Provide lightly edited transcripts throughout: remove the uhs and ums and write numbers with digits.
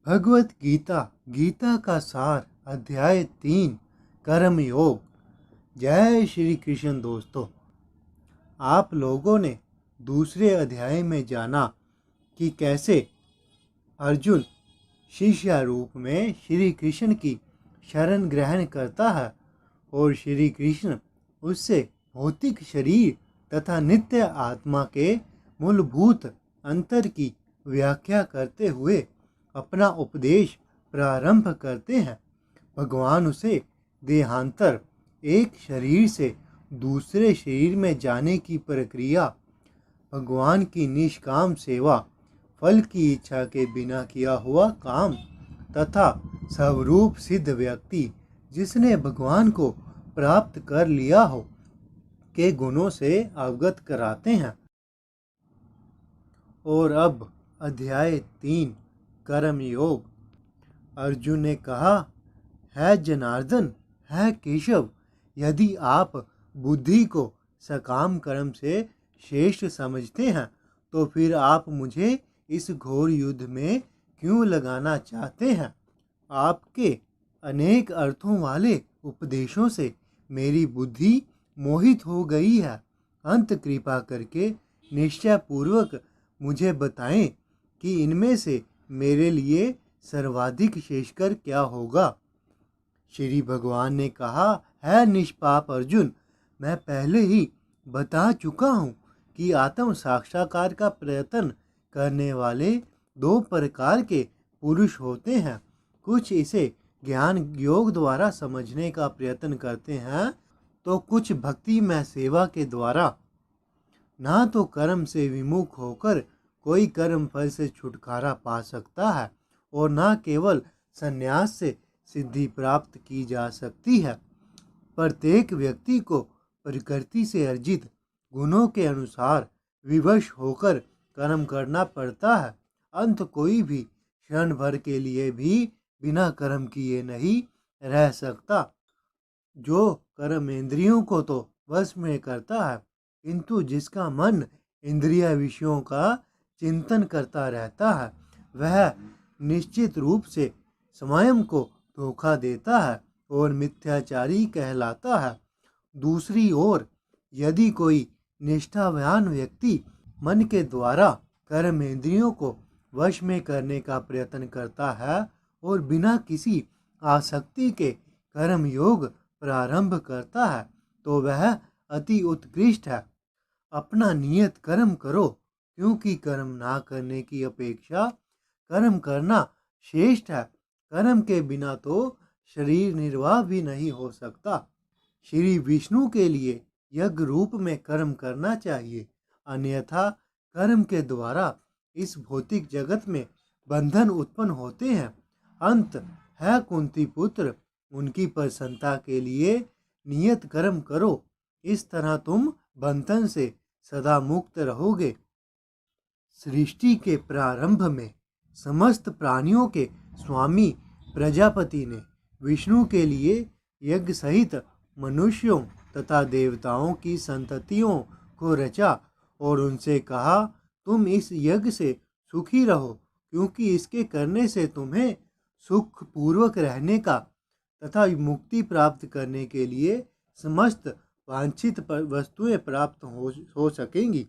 भगवत गीता गीता का सार अध्याय 3 कर्म योग। जय श्री कृष्ण। दोस्तों, आप लोगों ने दूसरे अध्याय में जाना कि कैसे अर्जुन शिष्य रूप में श्री कृष्ण की शरण ग्रहण करता है और श्री कृष्ण उससे भौतिक शरीर तथा नित्य आत्मा के मूलभूत अंतर की व्याख्या करते हुए अपना उपदेश प्रारंभ करते हैं। भगवान उसे देहांतर, एक शरीर से दूसरे शरीर में जाने की प्रक्रिया, भगवान की निष्काम सेवा, फल की इच्छा के बिना किया हुआ काम तथा स्वरूप सिद्ध व्यक्ति जिसने भगवान को प्राप्त कर लिया हो के गुणों से अवगत कराते हैं। और अब अध्याय 3 कर्म योग। अर्जुन ने कहा, है जनार्दन, है केशव, यदि आप बुद्धि को सकाम कर्म से श्रेष्ठ समझते हैं तो फिर आप मुझे इस घोर युद्ध में क्यों लगाना चाहते हैं? आपके अनेक अर्थों वाले उपदेशों से मेरी बुद्धि मोहित हो गई है। अंत कृपा करके निश्चय पूर्वक मुझे बताएं कि इनमें से मेरे लिए सर्वाधिक श्रेष्ठकर क्या होगा। श्री भगवान ने कहा, है निष्पाप अर्जुन, मैं पहले ही बता चुका हूँ कि आत्म साक्षात्कार का प्रयत्न करने वाले दो प्रकार के पुरुष होते हैं। कुछ इसे ज्ञान योग द्वारा समझने का प्रयत्न करते हैं तो कुछ भक्ति में सेवा के द्वारा। ना तो कर्म से विमुख होकर कोई कर्म फल से छुटकारा पा सकता है और ना केवल संन्यास से सिद्धि प्राप्त की जा सकती है। प्रत्येक व्यक्ति को प्रकृति से अर्जित गुणों के अनुसार विवश होकर कर्म करना पड़ता है। अंत कोई भी क्षण भर के लिए भी बिना कर्म किए नहीं रह सकता। जो कर्म इंद्रियों को तो वश में करता है, किंतु जिसका मन इंद्रिय विषयों का चिंतन करता रहता है, वह निश्चित रूप से स्वयं को धोखा देता है और मिथ्याचारी कहलाता है। दूसरी ओर यदि कोई निष्ठावान व्यक्ति मन के द्वारा कर्म इंद्रियों को वश में करने का प्रयत्न करता है और बिना किसी आसक्ति के कर्म योग प्रारंभ करता है तो वह अति उत्कृष्ट है। अपना नियत कर्म करो, क्योंकि कर्म ना करने की अपेक्षा कर्म करना श्रेष्ठ है। कर्म के बिना तो शरीर निर्वाह भी नहीं हो सकता। श्री विष्णु के लिए यज्ञ रूप में कर्म करना चाहिए, अन्यथा कर्म के द्वारा इस भौतिक जगत में बंधन उत्पन्न होते हैं। अंत है कुंती पुत्र, उनकी प्रसन्नता के लिए नियत कर्म करो, इस तरह तुम बंधन से सदा मुक्त रहोगे। सृष्टि के प्रारंभ में समस्त प्राणियों के स्वामी प्रजापति ने विष्णु के लिए यज्ञ सहित मनुष्यों तथा देवताओं की संततियों को रचा और उनसे कहा, तुम इस यज्ञ से सुखी रहो, क्योंकि इसके करने से तुम्हें सुख पूर्वक रहने का तथा मुक्ति प्राप्त करने के लिए समस्त वांछित वस्तुएं प्राप्त हो सकेंगी।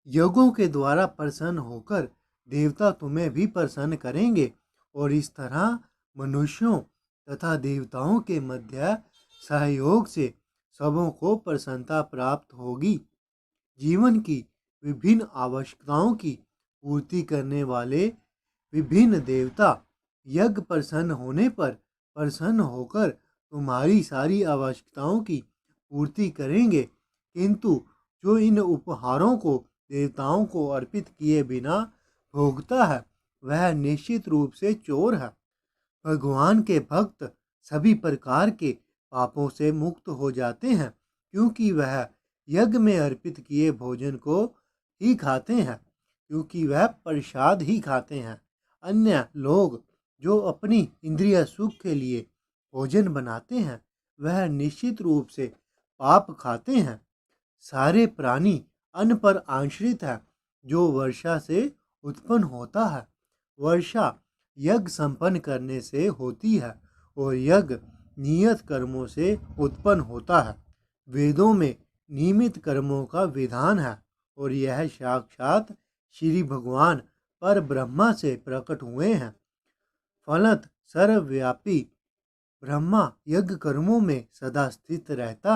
यज्ञों के द्वारा प्रसन्न होकर देवता तुम्हें भी प्रसन्न करेंगे और इस तरह मनुष्यों तथा देवताओं के मध्य सहयोग से सबों को प्रसन्नता प्राप्त होगी। जीवन की विभिन्न आवश्यकताओं की पूर्ति करने वाले विभिन्न देवता यज्ञ प्रसन्न होने पर प्रसन्न होकर तुम्हारी सारी आवश्यकताओं की पूर्ति करेंगे, किंतु जो इन उपहारों को देवताओं को अर्पित किए बिना भोगता है वह निश्चित रूप से चोर है। भगवान के भक्त सभी प्रकार के पापों से मुक्त हो जाते हैं, क्योंकि वह यज्ञ में अर्पित किए भोजन को ही खाते हैं, क्योंकि वह प्रसाद ही खाते हैं। अन्य लोग जो अपनी इंद्रिय सुख के लिए भोजन बनाते हैं वह निश्चित रूप से पाप खाते हैं। सारे प्राणी अन्न पर आश्रित है जो वर्षा से उत्पन्न होता है। वर्षा यज्ञ संपन्न करने से होती है और यज्ञ नियत कर्मों से उत्पन्न होता है। वेदों में नियमित कर्मों का विधान है और यह साक्षात श्री भगवान पर ब्रह्मा से प्रकट हुए हैं। फलत सर्वव्यापी ब्रह्मा यज्ञ कर्मों में सदा स्थित रहता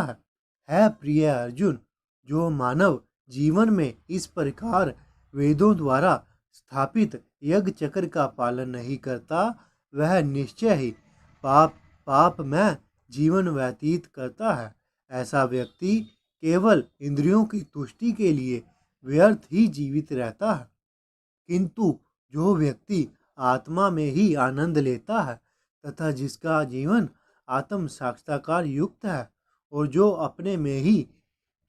है प्रिय अर्जुन, जो मानव जीवन में इस प्रकार वेदों द्वारा स्थापित यज्ञ चक्र का पालन नहीं करता, वह निश्चय ही पाप में जीवन व्यतीत करता है। ऐसा व्यक्ति केवल इंद्रियों की तुष्टि के लिए व्यर्थ ही जीवित रहता है, किंतु जो व्यक्ति आत्मा में ही आनंद लेता है तथा जिसका जीवन आत्म साक्षात्कार युक्त है और जो अपने में ही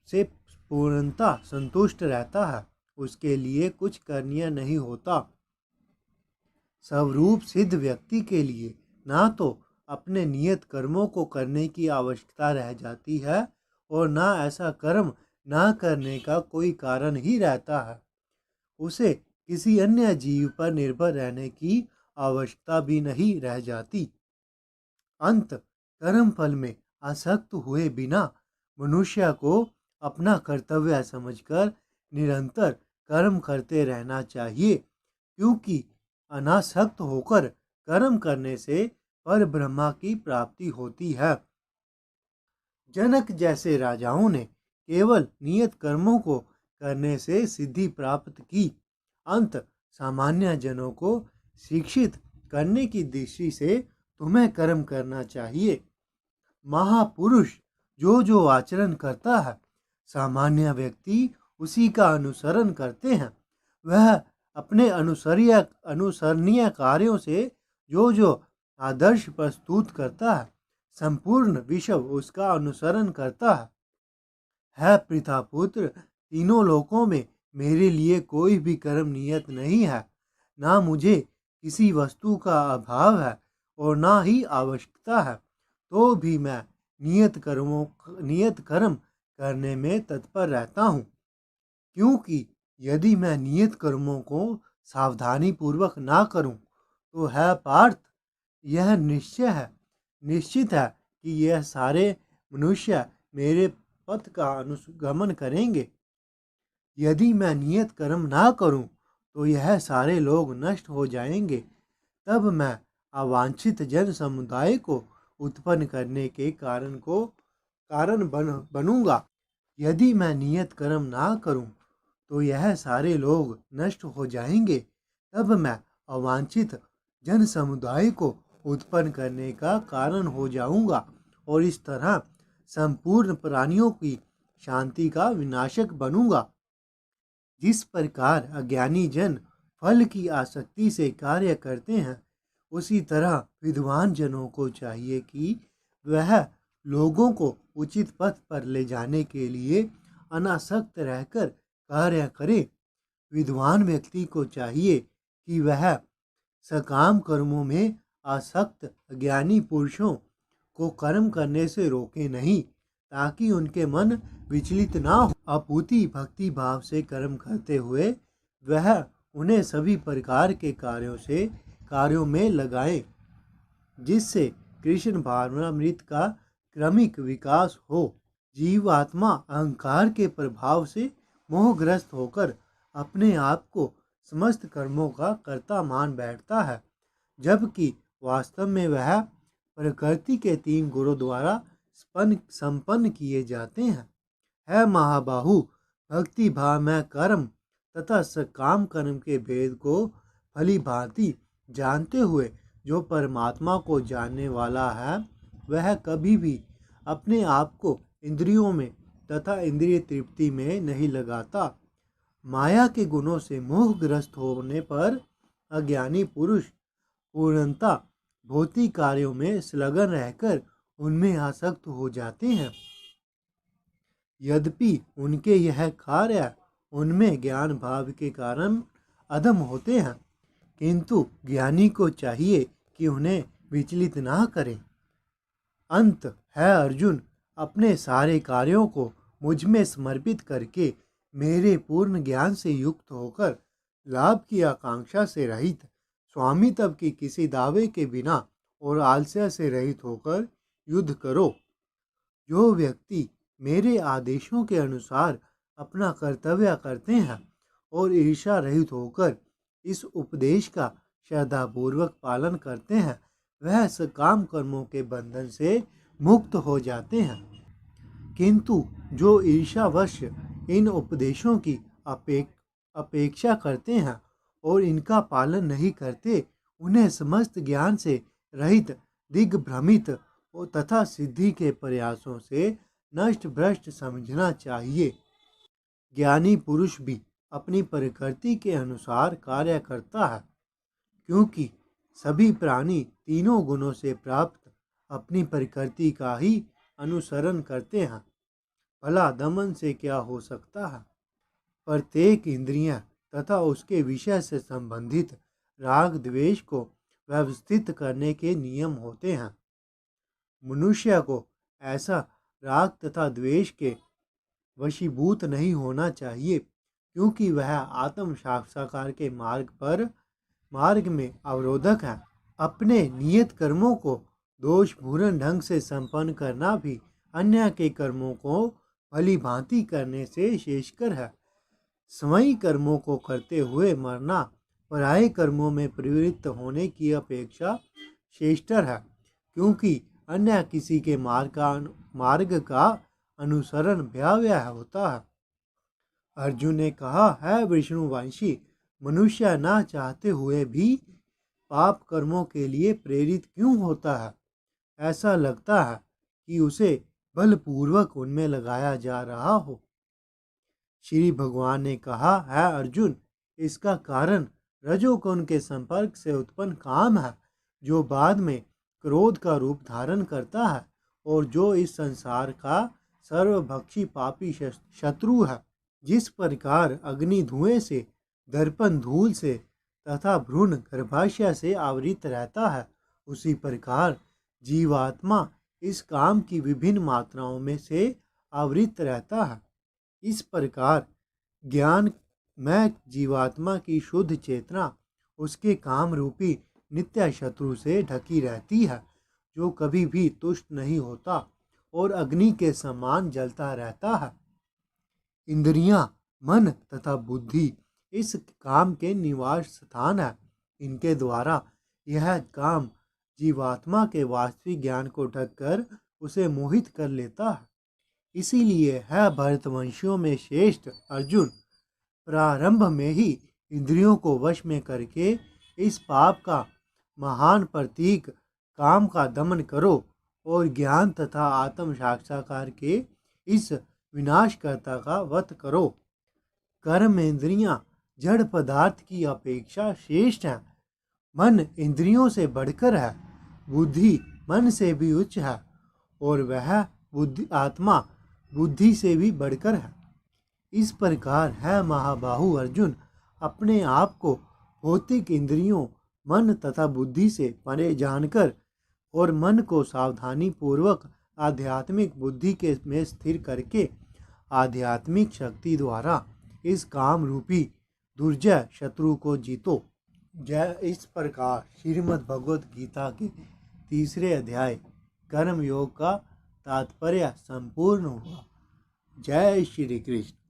से पूर्णता संतुष्ट रहता है, उसके लिए कुछ करनीय नहीं होता। स्वरूप सिद्ध व्यक्ति के लिए ना तो अपने नियत कर्मों को करने की आवश्यकता रह जाती है और ना ऐसा कर्म ना करने का कोई कारण ही रहता है। उसे किसी अन्य जीव पर निर्भर रहने की आवश्यकता भी नहीं रह जाती। अंत कर्म फल में आसक्त हुए बिना मनुष्य को अपना कर्तव्य समझकर निरंतर कर्म करते रहना चाहिए, क्योंकि अनासक्त होकर कर्म करने से पर ब्रह्मा की प्राप्ति होती है। जनक जैसे राजाओं ने केवल नियत कर्मों को करने से सिद्धि प्राप्त की। अंत सामान्य जनों को शिक्षित करने की दृष्टि से तुम्हें कर्म करना चाहिए। महापुरुष जो आचरण करता है, सामान्य व्यक्ति उसी का अनुसरण करते हैं। वह अपने अनुसरणीय कार्यों से जो आदर्श प्रस्तुत करता है, संपूर्ण विश्व उसका अनुसरण करता है पृथापुत्र, तीनों लोकों में मेरे लिए कोई भी कर्म नियत नहीं है। ना मुझे किसी वस्तु का अभाव है और ना ही आवश्यकता है, तो भी मैं नियत कर्म करने में तत्पर रहता हूँ, क्योंकि यदि मैं नियत कर्मों को सावधानी पूर्वक ना करूं तो है पार्थ, यह निश्चित है कि यह सारे मनुष्य मेरे पथ का अनुगमन करेंगे। यदि मैं नियत कर्म ना करूं तो यह सारे लोग नष्ट हो जाएंगे। तब मैं अवांछित जन समुदाय को उत्पन्न करने के कारण बनूंगा। यदि मैं नियत कर्म ना करूं तो यह सारे लोग नष्ट हो जाएंगे। तब मैं अवांछित जन समुदाय को उत्पन्न करने का कारण हो जाऊंगा और इस तरह संपूर्ण प्राणियों की शांति का विनाशक बनूंगा। जिस प्रकार अज्ञानी जन फल की आसक्ति से कार्य करते हैं, उसी तरह विद्वान जनों को चाहिए कि वह लोगों को उचित पथ पर ले जाने के लिए अनासक्त रहकर कार्य करे। विद्वान व्यक्ति को चाहिए कि वह सकाम कर्मों में आसक्त अज्ञानी पुरुषों को कर्म करने से रोके नहीं, ताकि उनके मन विचलित ना हो। अपूती भक्ति भाव से कर्म करते हुए वह उन्हें सभी प्रकार के कार्यों में लगाए, जिससे कृष्ण भावनामृत का क्रमिक विकास हो। जीवात्मा अहंकार के प्रभाव से मोहग्रस्त होकर अपने आप को समस्त कर्मों का कर्ता मान बैठता है, जबकि वास्तव में वह प्रकृति के 3 गुणों द्वारा संपन्न किए जाते हैं। है महाबाहु, भक्ति भाव में कर्म तथा सकाम कर्म के भेद को भली भांति जानते हुए जो परमात्मा को जानने वाला है, वह कभी भी अपने आप को इंद्रियों में तथा इंद्रिय तृप्ति में नहीं लगाता। माया के गुणों से मोहग्रस्त होने पर अज्ञानी पुरुष पूर्णतः भौतिक कार्यों में संलग्न रहकर उनमें आसक्त हो जाते हैं। यद्यपि उनके यह कार्य उनमें ज्ञान भाव के कारण अधम होते हैं, किंतु ज्ञानी को चाहिए कि उन्हें विचलित ना करें। अंत है अर्जुन, अपने सारे कार्यों को मुझ में समर्पित करके मेरे पूर्ण ज्ञान से युक्त होकर लाभ की आकांक्षा से रहित स्वामित्व की किसी दावे के बिना और आलस्य से रहित होकर युद्ध करो। जो व्यक्ति मेरे आदेशों के अनुसार अपना कर्तव्य करते हैं और ईर्ष्या रहित होकर इस उपदेश का श्रद्धापूर्वक पालन करते हैं, वह सकाम कर्मों के बंधन से मुक्त हो जाते हैं। किंतु जो ईर्ष्यावश इन उपदेशों की अपेक्षा करते हैं और इनका पालन नहीं करते, उन्हें समस्त ज्ञान से रहित, दिग्भ्रमित तथा सिद्धि के प्रयासों से नष्ट भ्रष्ट समझना चाहिए। ज्ञानी पुरुष भी अपनी प्रकृति के अनुसार कार्य करता है, क्योंकि सभी प्राणी तीनों गुणों से प्राप्त अपनी प्रकृति का ही अनुसरण करते हैं। भला दमन से क्या हो सकता है? प्रत्येक इंद्रिय तथा उसके विषय से संबंधित राग द्वेष को व्यवस्थित करने के नियम होते हैं। मनुष्य को ऐसा राग तथा द्वेष के वशीभूत नहीं होना चाहिए, क्योंकि वह आत्म साक्षात्कार के मार्ग में अवरोधक है। अपने नियत कर्मों को दोषपूर्ण ढंग से संपन्न करना भी अन्य के कर्मों को भली भांति करने से श्रेष्ठकर है। स्वयं कर्मों को करते हुए मरना पराये कर्मों में प्रवृत्त होने की अपेक्षा श्रेष्ठतर है, क्योंकि अन्य किसी के मार्ग का अनुसरण भयावह होता है। अर्जुन ने कहा, है विष्णुवंशी, मनुष्य ना चाहते हुए भी पाप कर्मों के लिए प्रेरित क्यों होता है? ऐसा लगता है कि उसे बलपूर्वक उनमें लगाया जा रहा हो। श्री भगवान ने कहा, है अर्जुन, इसका कारण रजोगुण के संपर्क से उत्पन्न काम है, जो बाद में क्रोध का रूप धारण करता है और जो इस संसार का सर्वभक्षी पापी शत्रु है। जिस प्रकार अग्नि धुएं से, दर्पण धूल से तथा भ्रूण गर्भाशय से आवृत रहता है, उसी प्रकार जीवात्मा इस काम की विभिन्न मात्राओं में से आवृत रहता है। इस प्रकार ज्ञान में जीवात्मा की शुद्ध चेतना उसके काम रूपी नित्य शत्रु से ढकी रहती है, जो कभी भी तुष्ट नहीं होता और अग्नि के समान जलता रहता है। इंद्रियां, मन तथा बुद्धि इस काम के निवास स्थान है। इनके द्वारा यह काम जीवात्मा के वास्तविक ज्ञान को ढककर उसे मोहित कर लेता है। इसीलिए है भरतवंशियों में श्रेष्ठ अर्जुन, प्रारंभ में ही इंद्रियों को वश में करके इस पाप का महान प्रतीक काम का दमन करो और ज्ञान तथा आत्म साक्षात्कार के इस विनाशकर्ता का वध करो। कर्म इंद्रियां जड़ पदार्थ की अपेक्षा श्रेष्ठ हैं। मन इंद्रियों से बढ़कर है, बुद्धि मन से भी उच्च है और वह आत्मा बुद्धि से भी बढ़कर है। इस प्रकार है महाबाहु अर्जुन, अपने आप को भौतिक इंद्रियों, मन तथा बुद्धि से परे जानकर और मन को सावधानी पूर्वक आध्यात्मिक बुद्धि के में स्थिर करके आध्यात्मिक शक्ति द्वारा इस काम रूपी दुर्जय शत्रु को जीतो। जय। इस प्रकार श्रीमद् भगवत गीता के 3 अध्याय कर्म योग का तात्पर्य संपूर्ण हुआ। जय श्री कृष्ण।